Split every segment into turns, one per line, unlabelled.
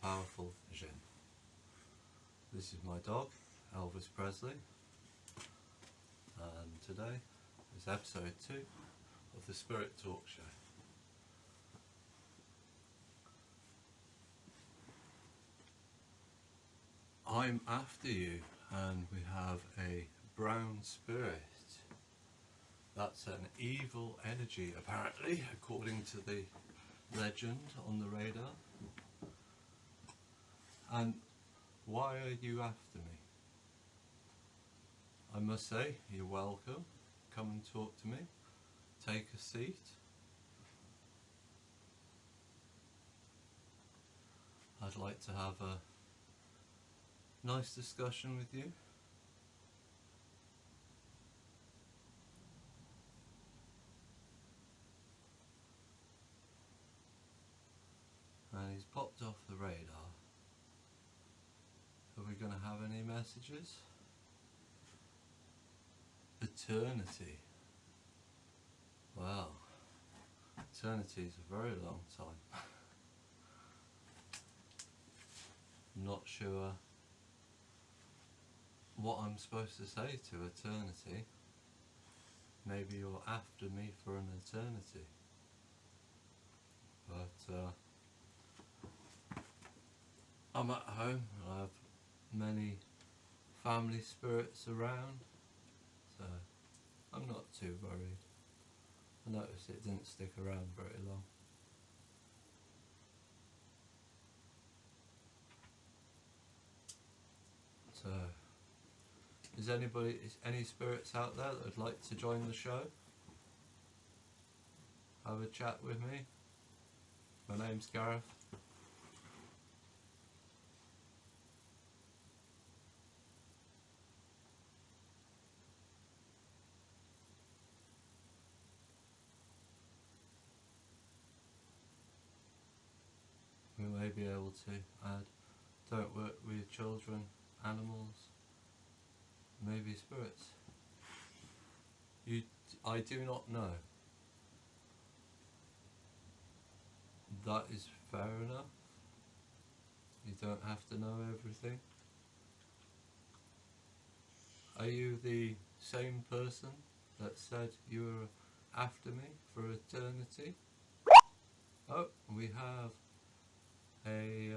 powerful vision. This is my dog, Elvis Presley, and today is episode 2 of the Spirit Talk Show. I'm after you, and we have a brown spirit. That's an evil energy, apparently, according to the legend on the radar. And why are you after me? I must say, you're welcome. Come and talk to me. Take a seat. I'd like to have a nice discussion with you. And he's popped off the radar. Are we going to have any messages? Eternity. Well, eternity is a very long time. I'm not sure what I'm supposed to say to eternity. Maybe you're after me for an eternity. But I'm at home. I have many family spirits around, so I'm not too worried. I noticed it didn't stick around very long. So, is any spirits out there that would like to join the show? Have a chat with me? My name's Gareth. We may be able to add, don't work with children, animals, maybe spirits. I do not know. That is fair enough. You don't have to know everything. Are you the same person that said you were after me for eternity? Oh, we have a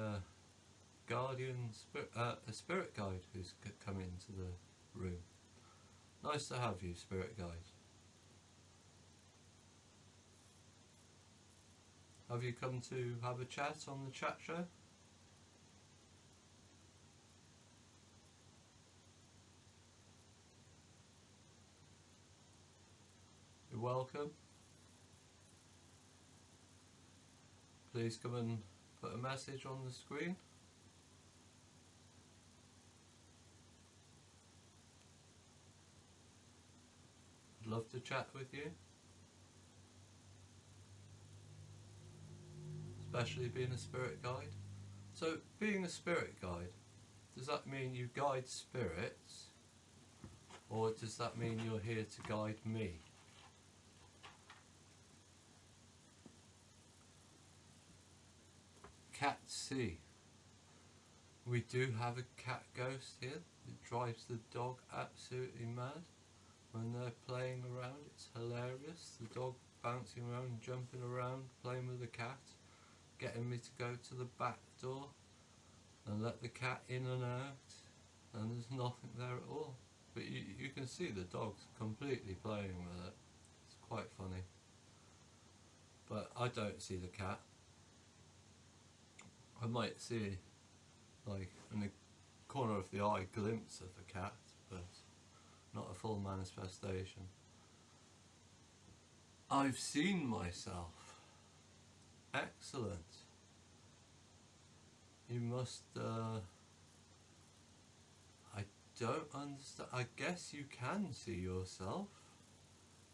a spirit guide who's come into the room. Nice to have you, spirit guide. Have you come to have a chat on the chat show? You're welcome. Please come and put a message on the screen. I'd love to chat with you. Especially being a spirit guide. So, being a spirit guide, does that mean you guide spirits? Or does that mean you're here to guide me? Cat C. We do have a cat ghost here. It drives the dog absolutely mad when they're playing around. It's hilarious. The dog bouncing around, jumping around, playing with the cat, getting me to go to the back door and let the cat in and out, and there's nothing there at all. But you can see the dog's completely playing with it. It's quite funny. But I don't see the cat. I might see, like, in the corner of the eye, a glimpse of the cat, but not a full manifestation. I've seen myself. Excellent. You must, I don't understand. I guess you can see yourself,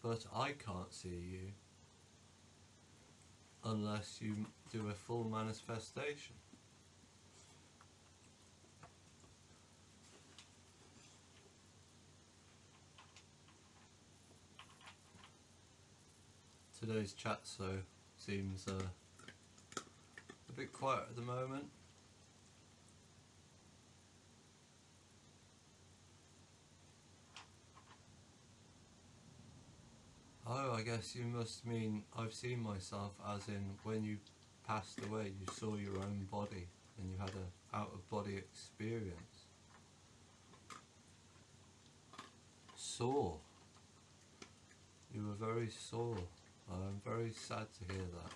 but I can't see you. Unless you do a full manifestation. Today's chat show seems a bit quiet at the moment. I guess you must mean I've seen myself as in when you passed away you saw your own body and you had a out of body experience. Sore. You were very sore. I'm very sad to hear that.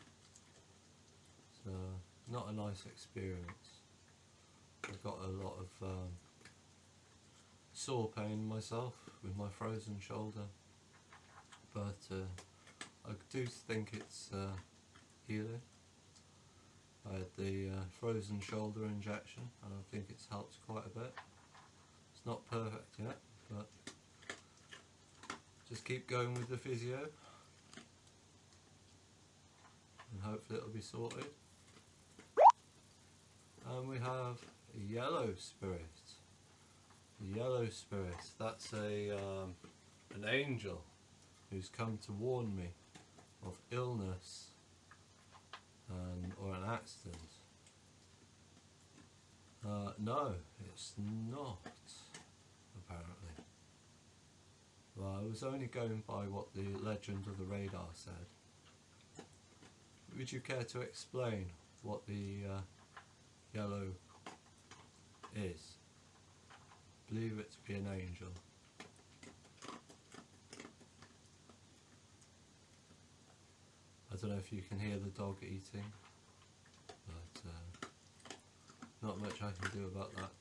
It's not a nice experience. I've got a lot of sore pain myself with my frozen shoulder, but I do think it's healing. I had the frozen shoulder injection and I think it's helped quite a bit. It's not perfect yet, but just keep going with the physio and hopefully it'll be sorted. And we have a yellow spirit. Yellow spirit, that's an angel who's come to warn me of illness or an accident. No, it's not, apparently. Well, I was only going by what the legend of the radar said. Would you care to explain what the yellow is? Believe it to be an angel. I don't know if you can hear the dog eating, but not much I can do about that.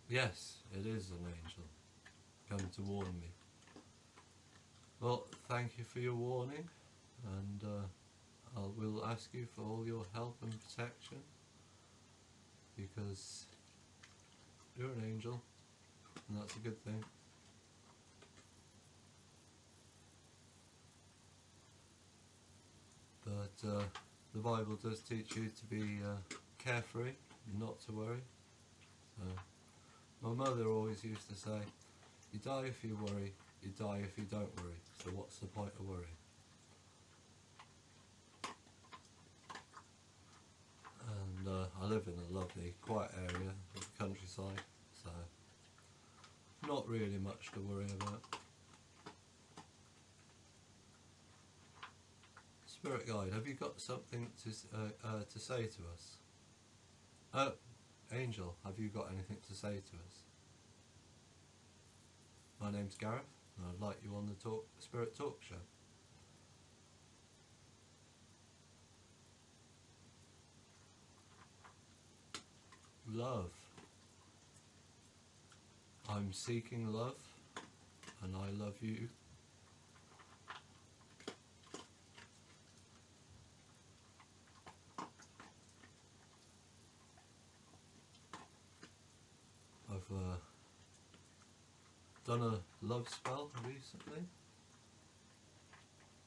Yes, it is an angel come to warn me. Well, thank you for your warning, and I will ask you for all your help and protection, because you're an angel, and that's a good thing. But the Bible does teach you to be carefree, not to worry. My mother always used to say, you die if you worry, you die if you don't worry, so what's the point of worrying? And I live in a lovely, quiet area of the countryside, so not really much to worry about. Spirit guide, have you got something to say to us? Angel, have you got anything to say to us? My name's Gareth, and I'd like you on the Spirit Talk Show. Love. I'm seeking love, and I love you. I've done a love spell recently.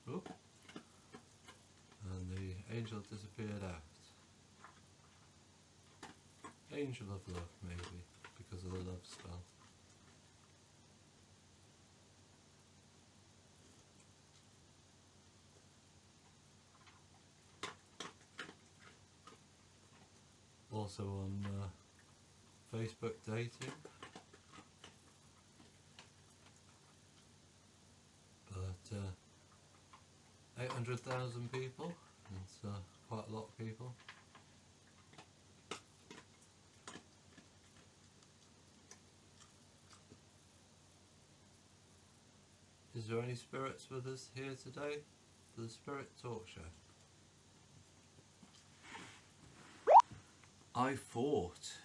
Oop. And the angel disappeared out. Angel of love, maybe, because of the love spell. Also on Facebook dating. But 800,000 people, it's quite a lot of people. Is there any spirits with us here today for the Spirit Talk Show? I fought.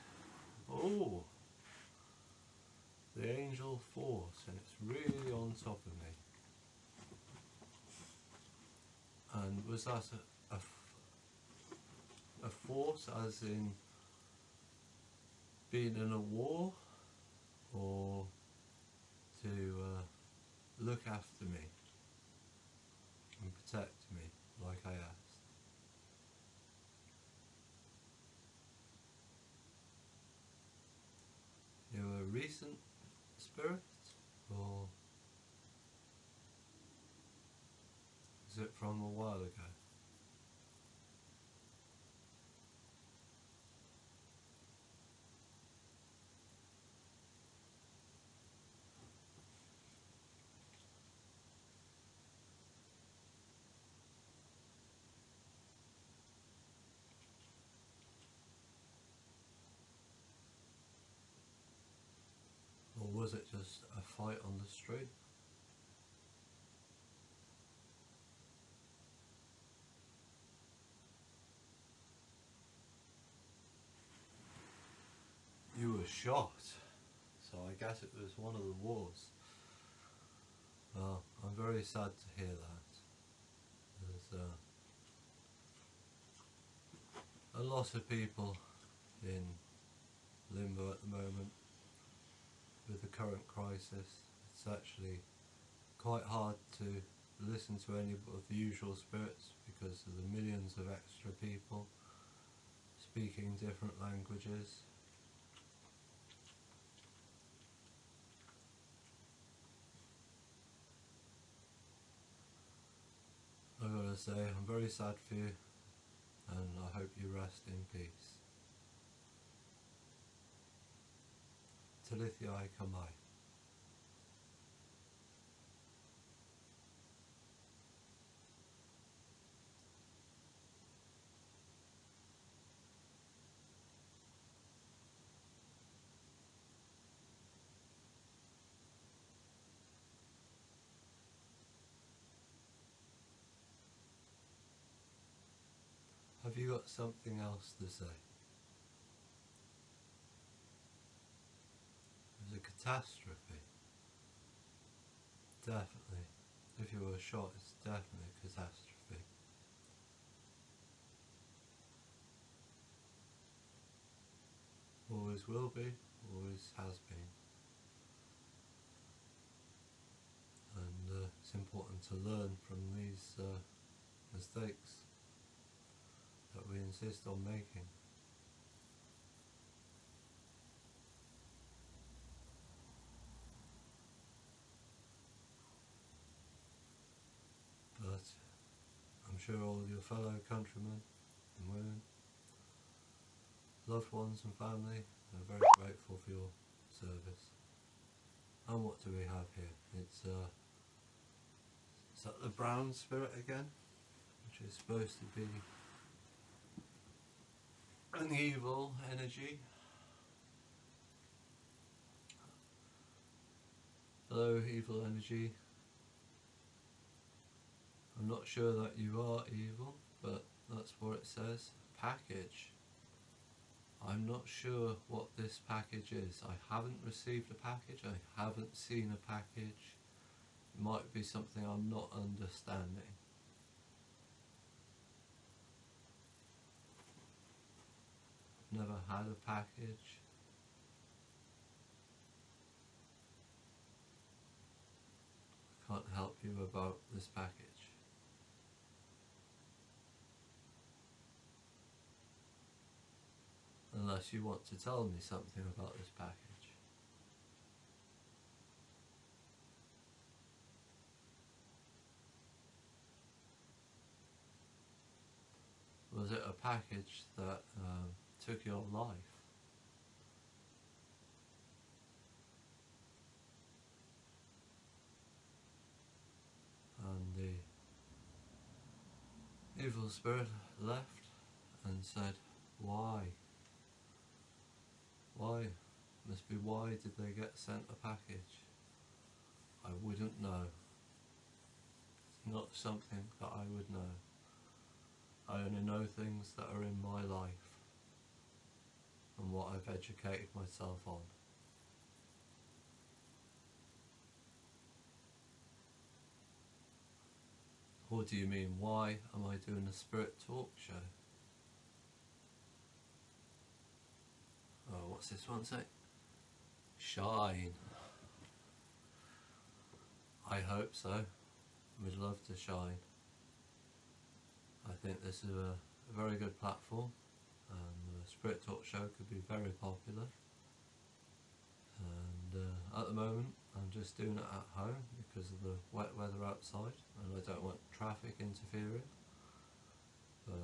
Oh, the angel fought, and it's really on top of me. And was that a force as in being in a war, or to look after me and protect me like I asked? You're a recent spirit, or is it from a while ago? fight on the street. You were shot, so I guess it was one of the wars. Well, I'm very sad to hear that. There's a lot of people in limbo at the moment with the current crisis. It's actually quite hard to listen to any of the usual spirits because of the millions of extra people speaking different languages. I gotta say, I'm very sad for you, and I hope you rest in peace. Talithiai Kamai. Have you got something else to say? It was a catastrophe. Definitely. If you were shot, it's definitely a catastrophe. Always will be, always has been. And it's important to learn from these mistakes that we insist on making. But I'm sure all of your fellow countrymen and women, loved ones and family are very grateful for your service. And what do we have here? It's is that the brown spirit again, which is supposed to be an evil energy. Hello, evil energy. I'm not sure that you are evil, but that's what it says. Package. I'm not sure what this package is. I haven't received a package. I haven't seen a package. It might be something I'm not understanding. Never had a package. I can't help you about this package. Unless you want to tell me something about this package. Was it a package that took your life? And the evil spirit left and said, why? Why? Must be why did they get sent a package? I wouldn't know. It's not something that I would know. I only know things that are in my life and what I've educated myself on. What do you mean, why am I doing a spirit talk show? Oh, what's this one say? Shine. I hope so. We'd love to shine. I think this is a very good platform, and the Spirit Talk show could be very popular. And at the moment I'm just doing it at home because of the wet weather outside, and I don't want traffic interfering. But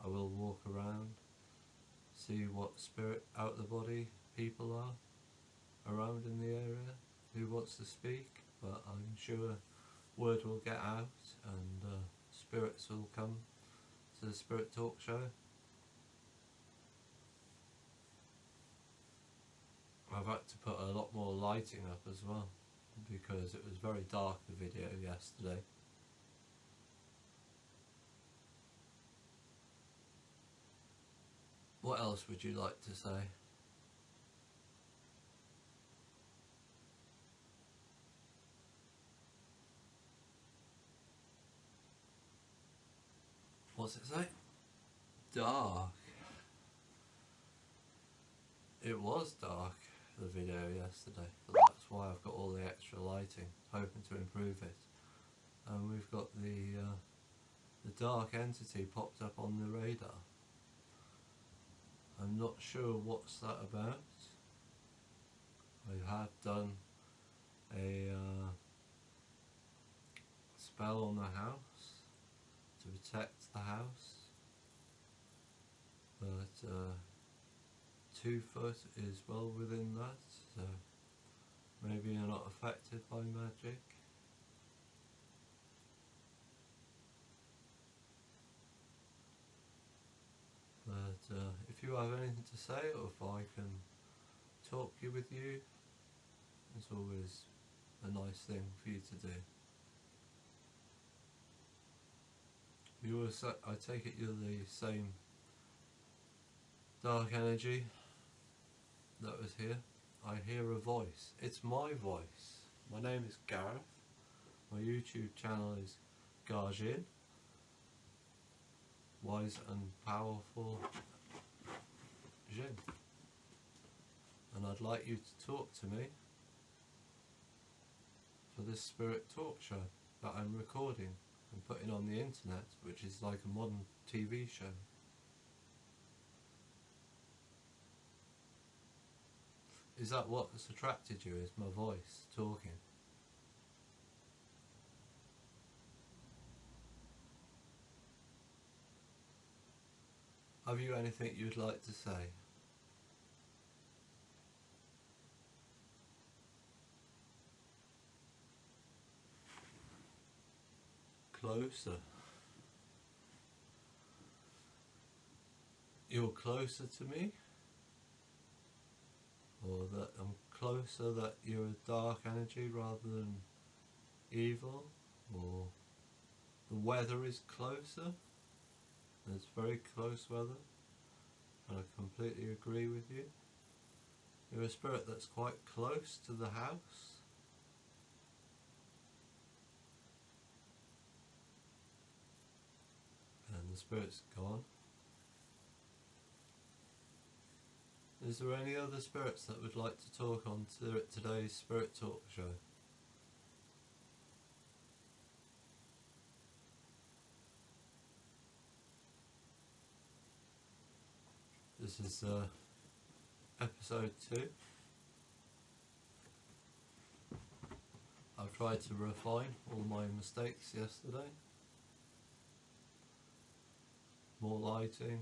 I will walk around, see what spirit out the body people are around in the area, who wants to speak, but I'm sure word will get out and spirits will come to the Spirit Talk show. I've had to put a lot more lighting up as well because it was very dark, the video yesterday. What else would you like to say? What's it say? Dark. It was dark, the video yesterday, but that's why I've got all the extra lighting, hoping to improve it. And we've got the dark entity popped up on the radar. I'm not sure what's that about. I have done a spell on the house to protect the house, but 2 foot is well within that, so maybe you're not affected by magic. But if you have anything to say, or if I can talk with you, it's always a nice thing for you to do. I take it you're the same dark energy that was here. I hear a voice. It's my voice. My name is Gareth. My YouTube channel is Garjin. Wise and Powerful Jin. And I'd like you to talk to me for this Spirit Talk show that I'm recording and putting on the internet, which is like a modern TV show. Is that what's attracted you, is my voice talking? Have you anything you'd like to say? Closer. You're closer to me? Or that I'm closer, that you're a dark energy rather than evil? Or the weather is closer? It's very close weather, and I completely agree with you. You're a spirit that's quite close to the house. And the spirit's gone. Is there any other spirits that would like to talk on today's Spirit Talk show? This is episode 2. I've tried to refine all my mistakes yesterday. More lighting,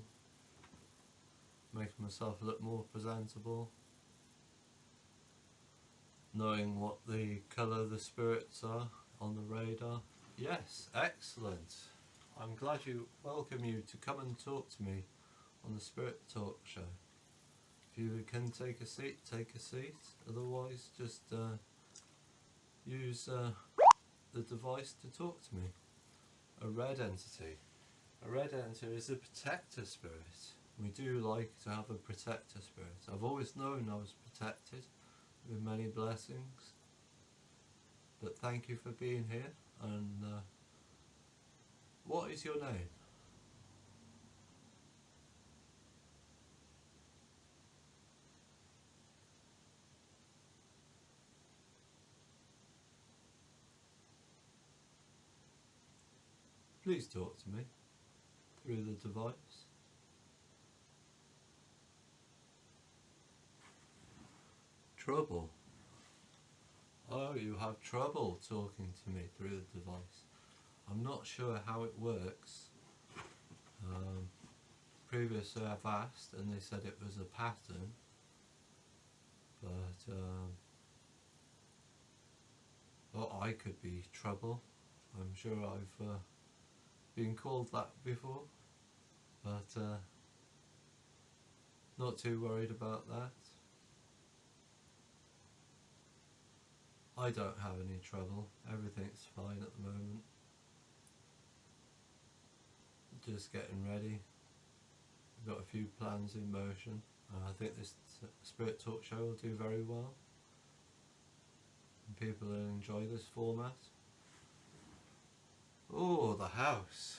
making myself look more presentable, knowing what the colour the spirits are on the radar. Yes, excellent. I'm glad welcome you to come and talk to me on the Spirit Talk show. If you can take a seat, take a seat. Otherwise, just use the device to talk to me. A red entity. A red entity is a protector spirit. We do like to have a protector spirit. I've always known I was protected with many blessings. But thank you for being here. And what is your name? Please talk to me through the device. Trouble. Oh, you have trouble talking to me through the device. I'm not sure how it works. Previously I've asked and they said it was a pattern, but well, I could be trouble. I'm sure I've been called that before, but not too worried about that. I don't have any trouble. Everything's fine at the moment. Just getting ready. We've got a few plans in motion. I think this Spirit Talk show will do very well. And people will enjoy this format. Oh, the house.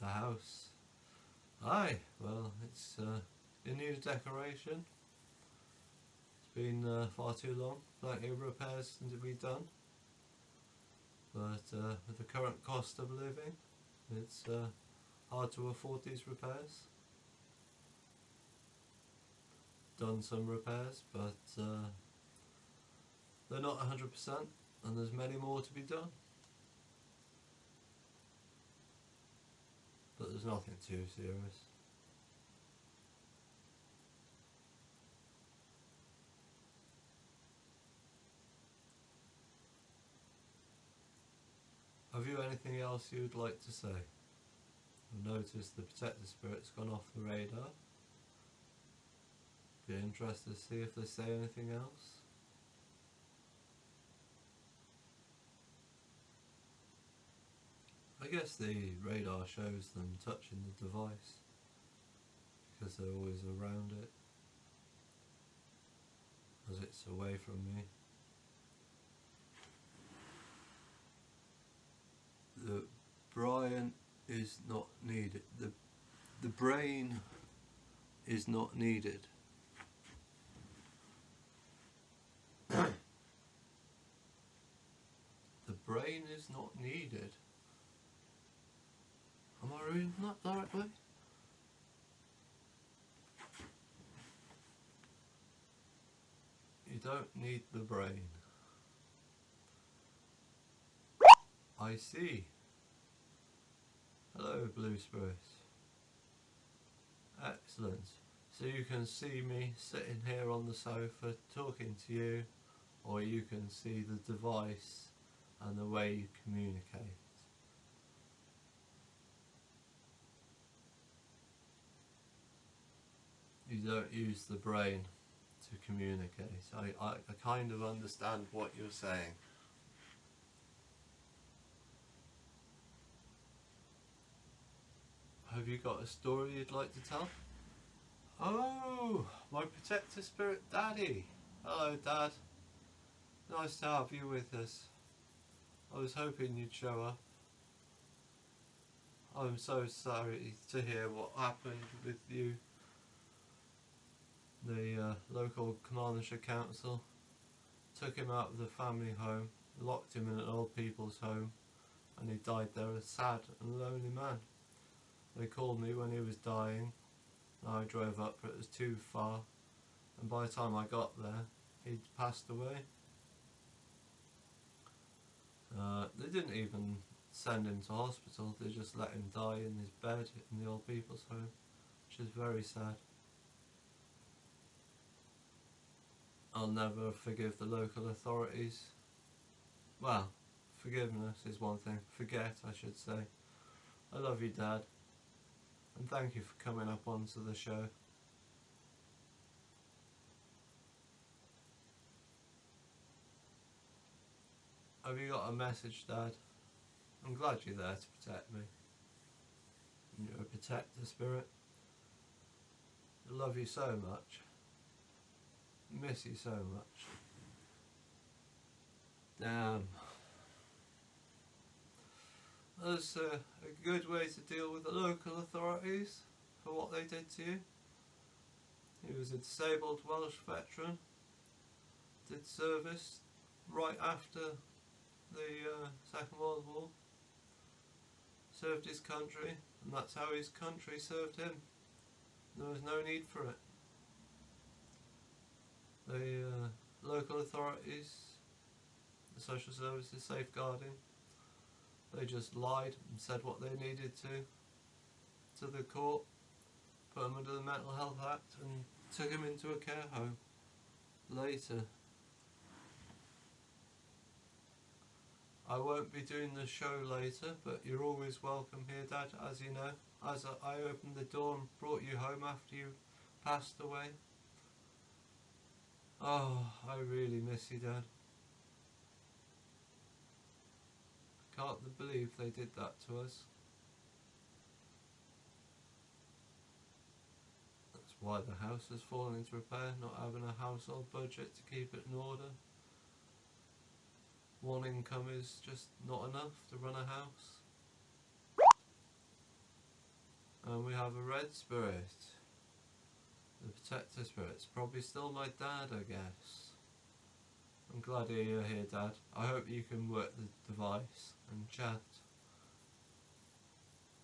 The house. Aye, well, it's in need of decoration. It's been far too long. Plenty of repairs to be done. But with the current cost of living, it's hard to afford these repairs. Done some repairs, but they're not 100%, and there's many more to be done. But there's nothing too serious. Have you anything else you'd like to say? I've noticed the protector spirit's gone off the radar. Be interested to see if they say anything else. I guess the radar shows them touching the device because they're always around it as it's away from me. The brain is not needed. The brain is not needed. The brain is not needed. Am I reading that the right way? You don't need the brain. I see. Hello, Blue Spirits. Excellent. So you can see me sitting here on the sofa talking to you, or you can see the device and the way you communicate. You don't use the brain to communicate. I kind of understand what you're saying. Have you got a story you'd like to tell? Oh, my protector spirit daddy. Hello, Dad. Nice to have you with us. I was hoping you'd show up. I'm so sorry to hear what happened with you. The local Carmarthenshire Council took him out of the family home, locked him in an old people's home, and he died there a sad and lonely man. They called me when he was dying. I drove up, but it was too far, and by the time I got there, he'd passed away. They didn't even send him to hospital, they just let him die in his bed in the old people's home, which is very sad. I'll never forgive the local authorities. Well, forgiveness is one thing, forget I should say. I love you, Dad, and thank you for coming up onto the show. Have you got a message, Dad? I'm glad you're there to protect me. You're a protector spirit. I love you so much. Miss you so much. Damn. That's a good way to deal with the local authorities for what they did to you. He was a disabled Welsh veteran. Did service right after the Second World War. Served his country, and that's how his country served him. There was no need for it. The local authorities, the social services, safeguarding, they just lied and said what they needed to the court, put him under the Mental Health Act and took him into a care home later. I won't be doing the show later, but you're always welcome here, Dad, as you know. As I opened the door and brought you home after you passed away. Oh, I really miss you, Dad. I can't believe they did that to us. That's why the house has fallen into repair, not having a household budget to keep it in order. One income is just not enough to run a house. And we have a red spirit. The protector spirit's probably still my dad, I guess. I'm glad you're here, Dad. I hope you can work the device and chat.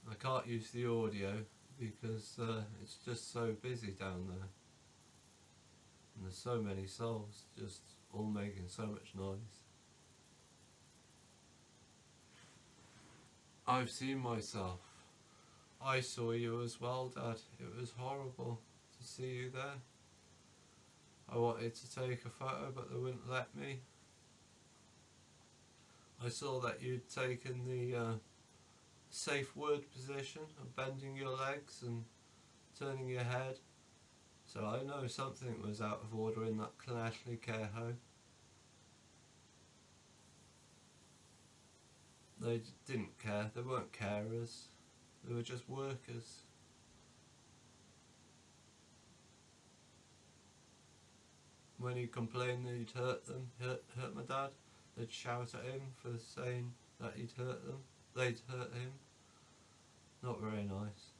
I can't use the audio because it's just so busy down there. And there's so many souls just all making so much noise. I've seen myself. I saw you as well, Dad. It was horrible to see you there. I wanted to take a photo, but they wouldn't let me. I saw that you'd taken the safe word position of bending your legs and turning your head. So I know something was out of order in that Clashley care home. They didn't care. They weren't carers. They were just workers. When he complained that he'd hurt them, hurt my dad, they'd shout at him for saying that he'd hurt them. They'd hurt him. Not very nice.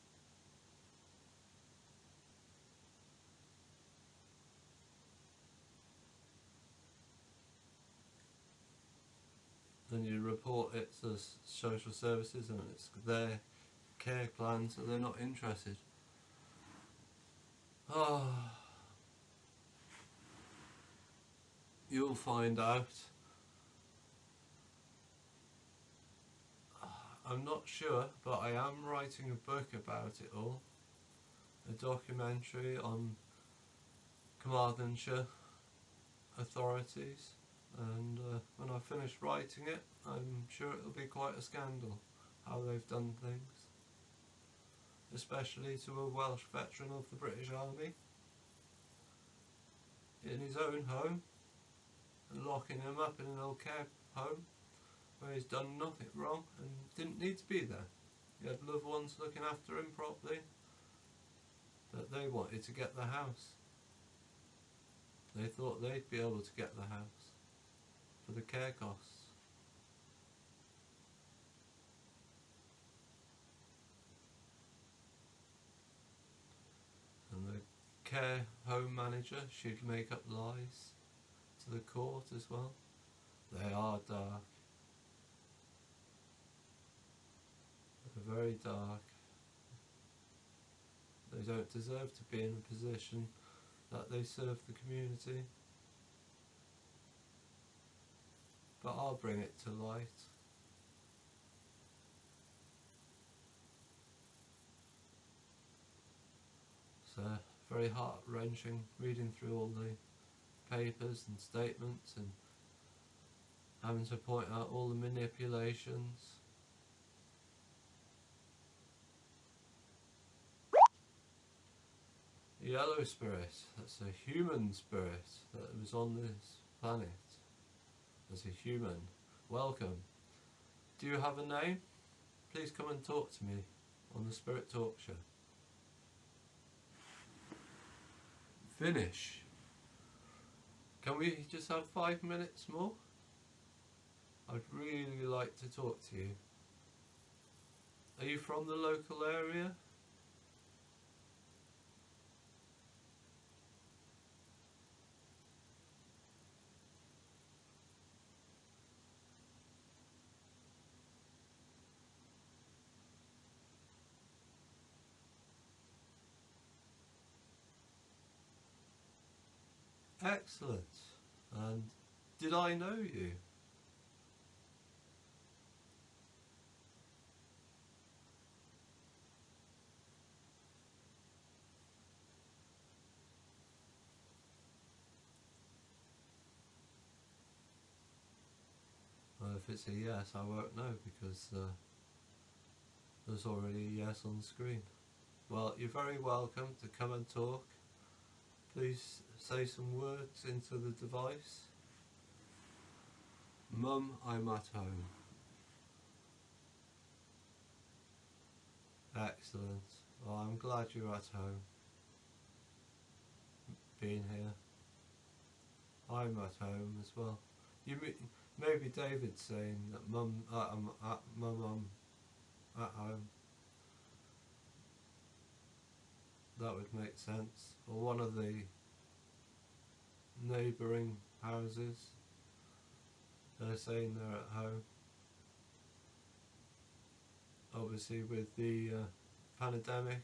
Then you report it to social services and it's their care plan, so they're not interested. Oh, you'll find out. I'm not sure, but I am writing a book about it all. A documentary on Carmarthenshire authorities, and when I finish writing it, I'm sure it'll be quite a scandal how they've done things, especially to a Welsh veteran of the British Army in his own home and locking him up in an old care home where he's done nothing wrong and didn't need to be there. He had loved ones looking after him properly, but they wanted to get the house. They thought they'd be able to get the house for the care costs. And the care home manager, she'd make up lies to the court as well. They are dark. They're very dark. They don't deserve to be in a position that they serve the community. But I'll bring it to light. It's very heart-wrenching reading through all the papers and statements and having to point out all the manipulations. The yellow spirit, that's a human spirit that was on this planet as a human. Welcome. Do you have a name? Please come and talk to me on the Spirit Talk Show. Finish. Can we just have 5 minutes more? I'd really like to talk to you. Are you from the local area? Excellent. And did I know you? Well, if it's a yes, I won't know because there's already a yes on the screen. Well, you're very welcome to come and talk, Please say some words into the device. Mum, I'm at home. Excellent. Well, I'm glad you're at home. Being here. I'm at home as well. Maybe David's saying that Mum, I'm at home. That would make sense. Or one of the neighbouring houses, they're saying they're at home. Obviously with the pandemic,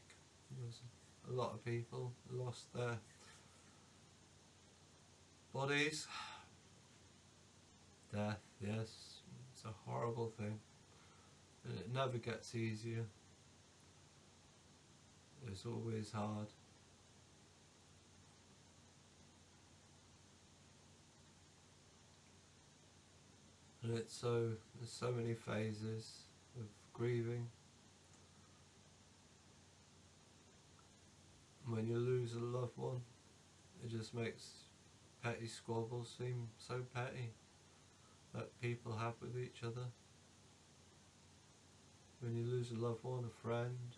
there's a lot of people lost their bodies. Death, yes, it's a horrible thing. And it never gets easier. It's always hard. And there's so many phases of grieving. When you lose a loved one, it just makes petty squabbles seem so petty that people have with each other. When you lose a loved one, a friend,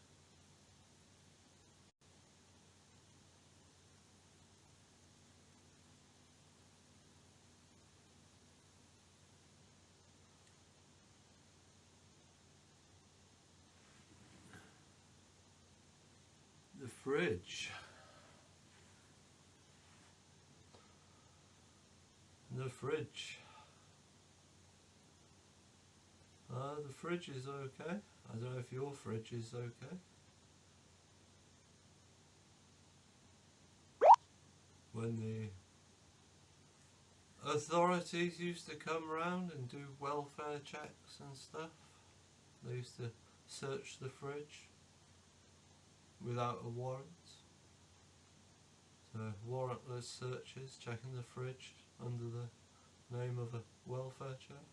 the fridge. The fridge. The fridge is okay. I don't know if your fridge is okay. When the authorities used to come round and do welfare checks and stuff, they used to search the fridge without a warrant. So warrantless searches, checking the fridge under the name of a welfare check.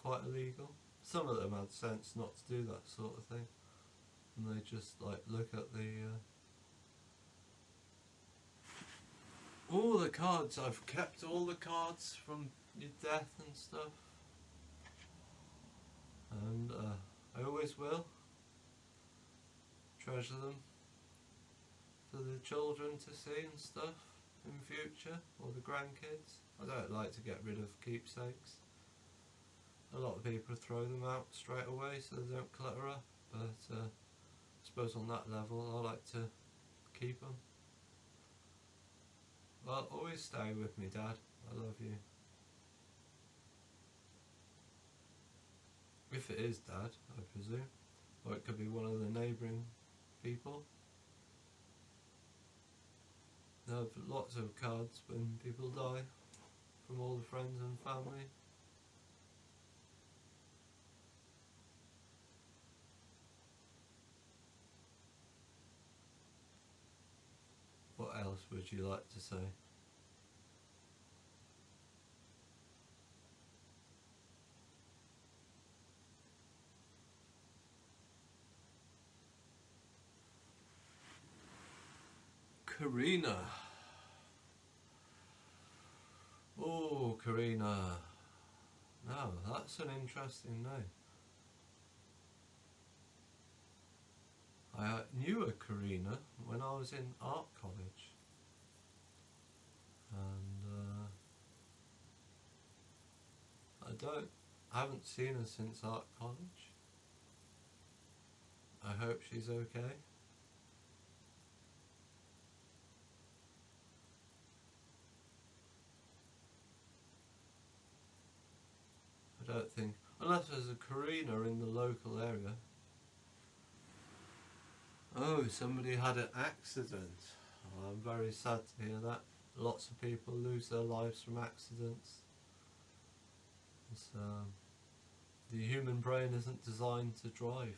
Quite illegal. Some of them had sense not to do that sort of thing, and they just like look at the all the cards. I've kept all the cards from your death and stuff, and I always will treasure them for the children to see and stuff in future, or the grandkids. I don't like to get rid of keepsakes. A lot of people throw them out straight away so they don't clutter up, but I suppose on that level I like to keep them. Well, always stay with me, Dad. I love you. If it is Dad, I presume. Or it could be one of the neighbouring people. They have lots of cards when people die from all the friends and family. What else would you like to say? Karina. Oh, Karina. Now, that's an interesting name. I knew a Karina when I was in art college. And I haven't seen her since art college. I hope she's okay. I don't think, unless there's a Karina in the local area. Oh, somebody had an accident. Oh, I'm very sad to hear that. Lots of people lose their lives from accidents. The human brain isn't designed to drive.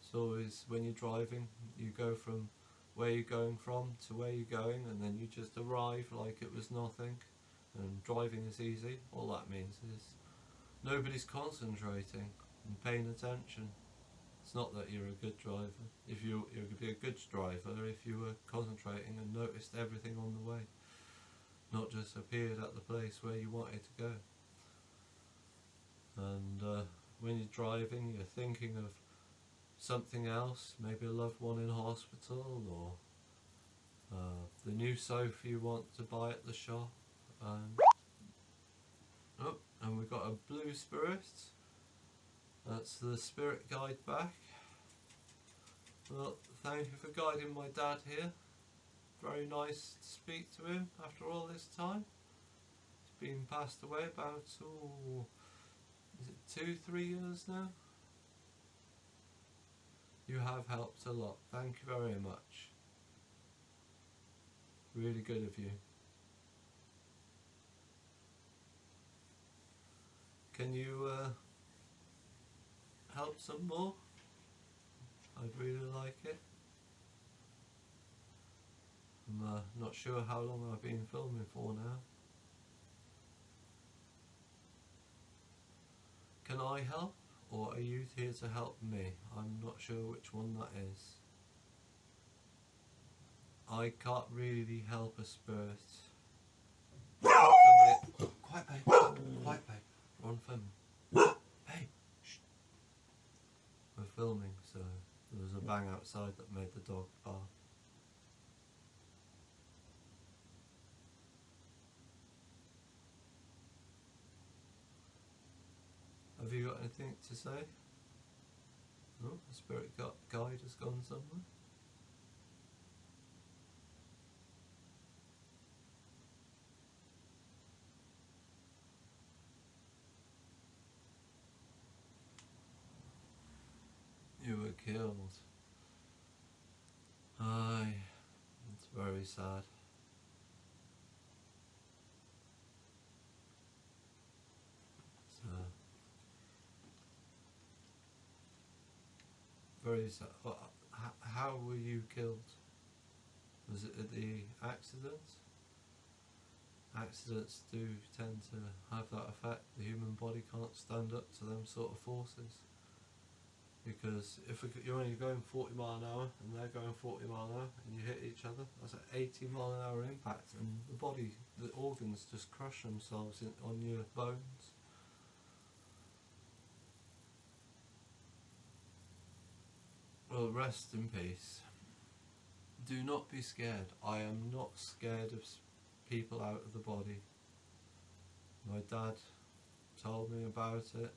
It's always, when you're driving, you go from where you're going from to where you're going, and then you just arrive like it was nothing, and driving is easy. All that means is nobody's concentrating and paying attention. It's not that you're a good driver. If you could be a good driver if you were concentrating and noticed everything on the way, not just appeared at the place where you wanted to go. And when you're driving, you're thinking of something else, maybe a loved one in hospital, or the new sofa you want to buy at the shop. And we've got a blue spirit. That's the spirit guide back. Well, thank you for guiding my dad here. Very nice to speak to him after all this time. He's been passed away about, is it 2-3 years now? You have helped a lot. Thank you very much. Really good of you. Can you help some more? I'd really like it. I'm not sure how long I've been filming for now. Can I help, or are you here to help me? I'm not sure which one that is. I can't really help a spirit. Somebody, quiet babe, we're on film. Hey, shh. We're filming, so there was a bang outside that made the dog bark. Have you got anything to say? No, the spirit guide has gone somewhere. You were killed. Aye, it's very sad. So, very sad. How were you killed? Was it at the accident? Accidents do tend to have that effect. The human body can't stand up to them sort of forces. Because if you're only going 40 mile an hour and they're going 40 mile an hour and you hit each other, that's an 80 mile an hour impact, and the body, the organs just crush themselves on your bones. Well, rest in peace. Do not be scared. I am not scared of people out of the body. My dad told me about it,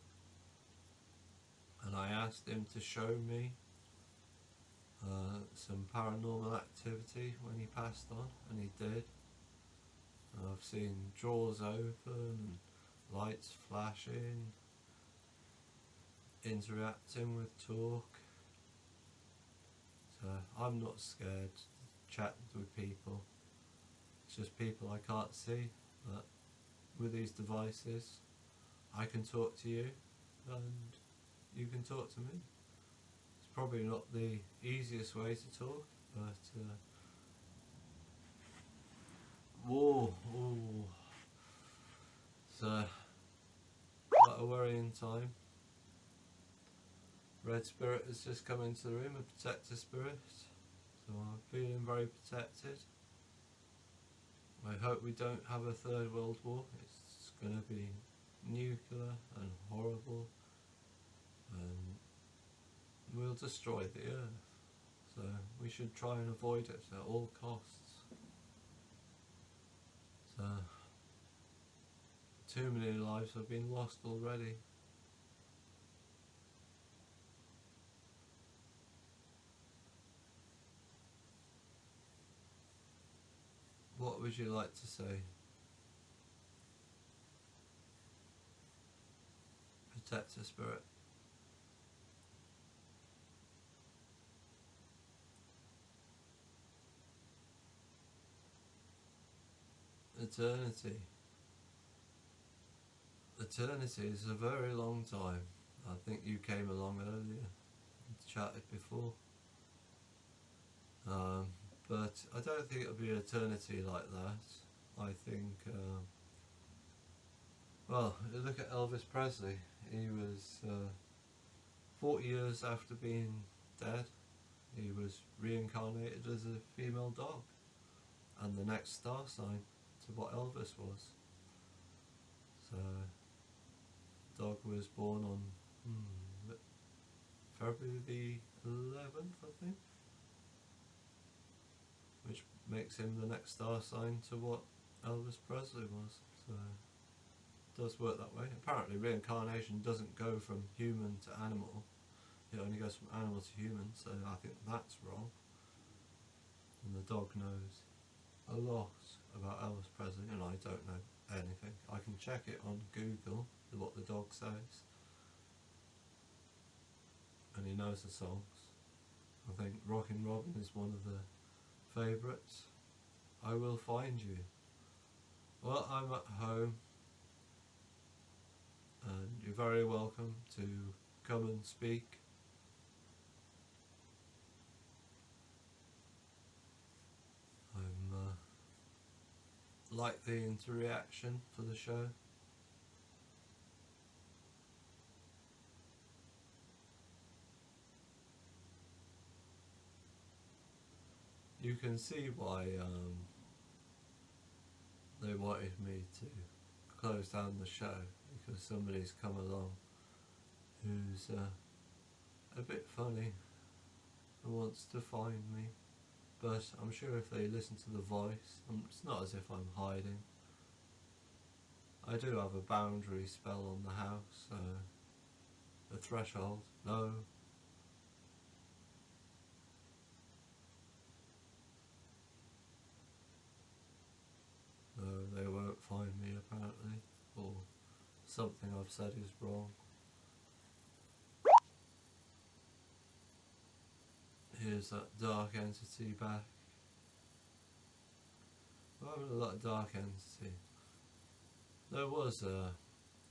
and I asked him to show me some paranormal activity when he passed on, and he did. I've seen drawers open and lights flashing, interacting with talk. So I'm not scared to chat with people. It's just people I can't see, but with these devices I can talk to you and you can talk to me. It's probably not the easiest way to talk, but whoa, it's quite a worrying time. Red spirit has just come into the room, a protector spirit, so I'm feeling very protected. I hope we don't have a third world war. It's going to be nuclear and horrible, and we'll destroy the earth, so we should try and avoid it at all costs. So too many lives have been lost already. What would you like to say? Protector spirit. Eternity. Eternity is a very long time. I think you came along earlier and chatted before. But I don't think it'll be eternity like that. I think, well, look at Elvis Presley. He was 40 years after being dead, he was reincarnated as a female dog, and the next star sign to what Elvis was. So, dog was born on February the 11th, I think, which makes him the next star sign to what Elvis Presley was. So, it does work that way. Apparently, reincarnation doesn't go from human to animal. It only goes from animal to human, so I think that's wrong. And the dog knows a lot about Elvis Presley, and I don't know anything. I can check it on Google, what the dog says, and he knows the songs. I think Rockin' Robin is one of the favourites. I Will Find You. Well, I'm at home, and you're very welcome to come and speak. I'm like the interaction for the show. You can see why they wanted me to close down the show, because somebody's come along who's a bit funny and wants to find me. But I'm sure if they listen to the voice, it's not as if I'm hiding. I do have a boundary spell on the house, a threshold. No. No, they won't find me apparently, or something I've said is wrong. Here's that dark entity back. We're having a lot of dark entity. There was a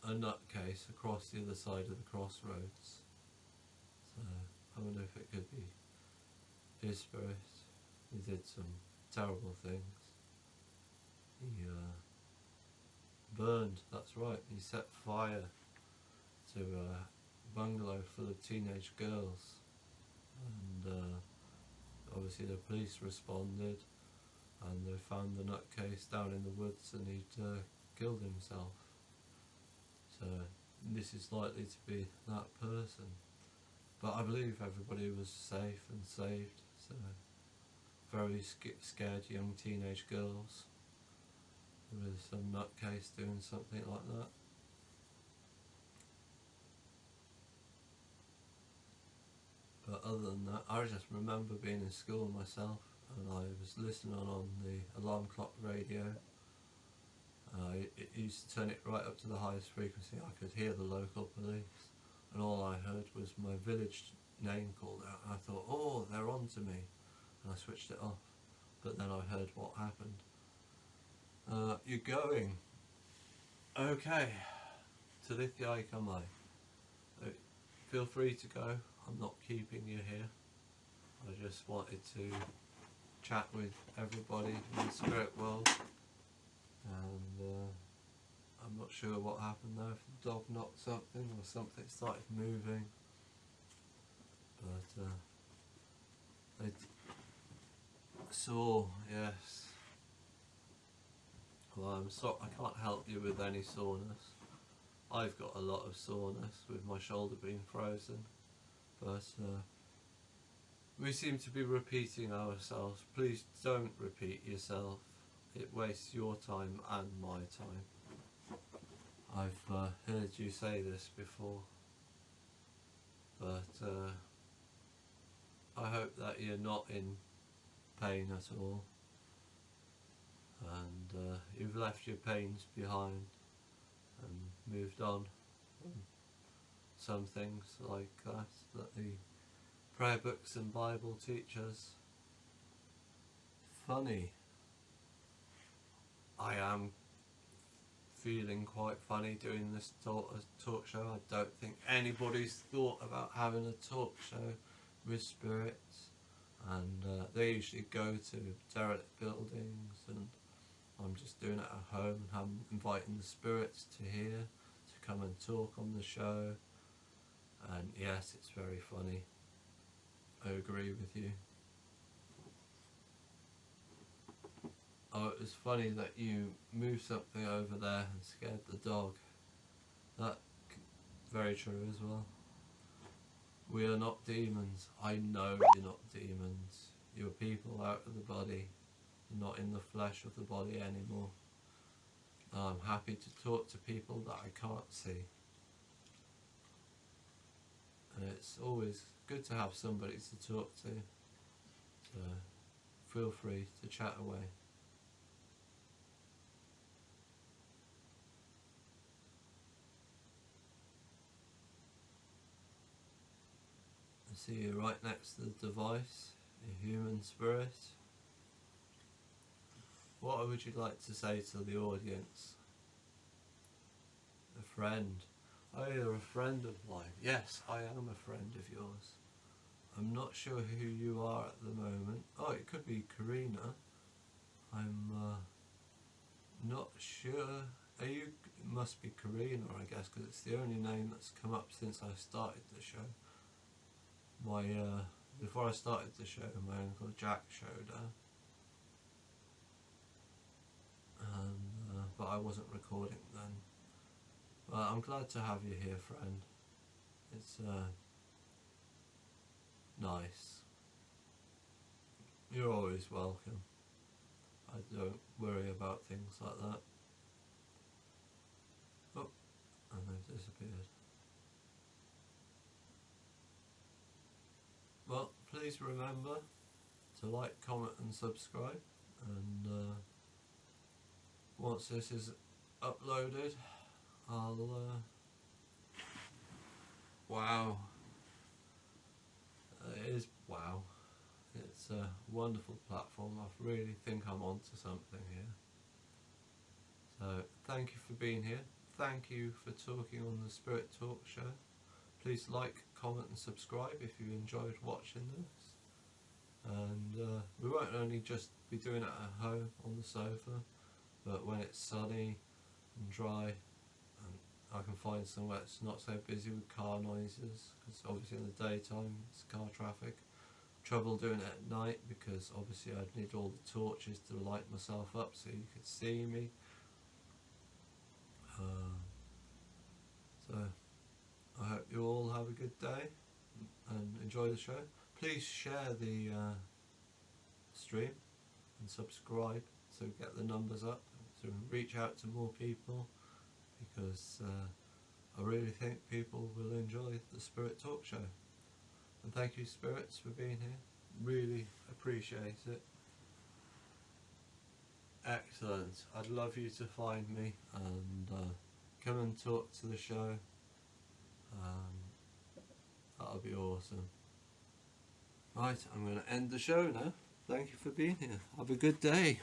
nutcase across the other side of the crossroads. So I wonder if it could be his spirit. He did some terrible things. He burned, that's right, he set fire to a bungalow full of teenage girls. And obviously the police responded, and they found the nutcase down in the woods, and he'd killed himself. So this is likely to be that person. But I believe everybody was safe and saved, so very scared young teenage girls with some nutcase doing something like that. But other than that, I just remember being in school myself, and I was listening on the alarm clock radio. It used to turn it right up to the highest frequency. I could hear the local police, and all I heard was my village name called out, and I thought, oh, they're on to me, and I switched it off. But then I heard what happened. You're going. Okay. Talithia Kamai. Feel free to go. I'm not keeping you here. I just wanted to chat with everybody in the spirit world, and I'm not sure what happened there, if the dog knocked something or something started moving, but they saw, yes. Well, I'm sorry, I can't help you with any soreness. I've got a lot of soreness with my shoulder being frozen, but we seem to be repeating ourselves. Please don't repeat yourself. It wastes your time and my time. I've heard you say this before, but I hope that you're not in pain at all, and you've left your pains behind and moved on from some things like that the prayer books and Bible teach us. Funny. I am feeling quite funny doing this talk show. I don't think anybody's thought about having a talk show with spirits, and they usually go to derelict buildings, and I'm just doing it at home, and I'm inviting the spirits to here to come and talk on the show. And yes, it's very funny. I agree with you. Oh, it was funny that you moved something over there and scared the dog. That very true as well. We are not demons. I know you're not demons. You're people out of the body. You're not in the flesh of the body anymore. I'm happy to talk to people that I can't see. And it's always good to have somebody to talk to. So feel free to chat away. I see you right next to the device, a human spirit. What would you like to say to the audience? A friend. Oh, you're a friend of mine. Yes, I am a friend of yours. I'm not sure who you are at the moment. Oh, it could be Karina. I'm not sure. Are you? It must be Karina, I guess, because it's the only name that's come up since I started the show. My before I started the show, my uncle Jack showed her, and but I wasn't recording then. But I'm glad to have you here, friend. It's nice. You're always welcome. I don't worry about things like that. Oh, and they've disappeared. Well, please remember to like, comment and subscribe, and once this is uploaded, I'll wow, it is wow. It's a wonderful platform. I really think I'm onto something here. So thank you for being here. Thank you for talking on the Spirit Talk show. Please like, comment and subscribe if you enjoyed watching this. And we won't only just be doing it at home on the sofa, but when it's sunny and dry and I can find somewhere that's not so busy with car noises, because obviously in the daytime it's car traffic. Trouble doing it at night because obviously I'd need all the torches to light myself up so you could see me. So I hope you all have a good day and enjoy the show. Please share the stream and subscribe to get the numbers up, to reach out to more people, because I really think people will enjoy the Spirit Talk show. And thank you, spirits, for being here. Really appreciate it. Excellent. I'd love you to find me and come and talk to the show. That'll be awesome. Right, I'm going to end the show now. Thank you for being here. Have a good day.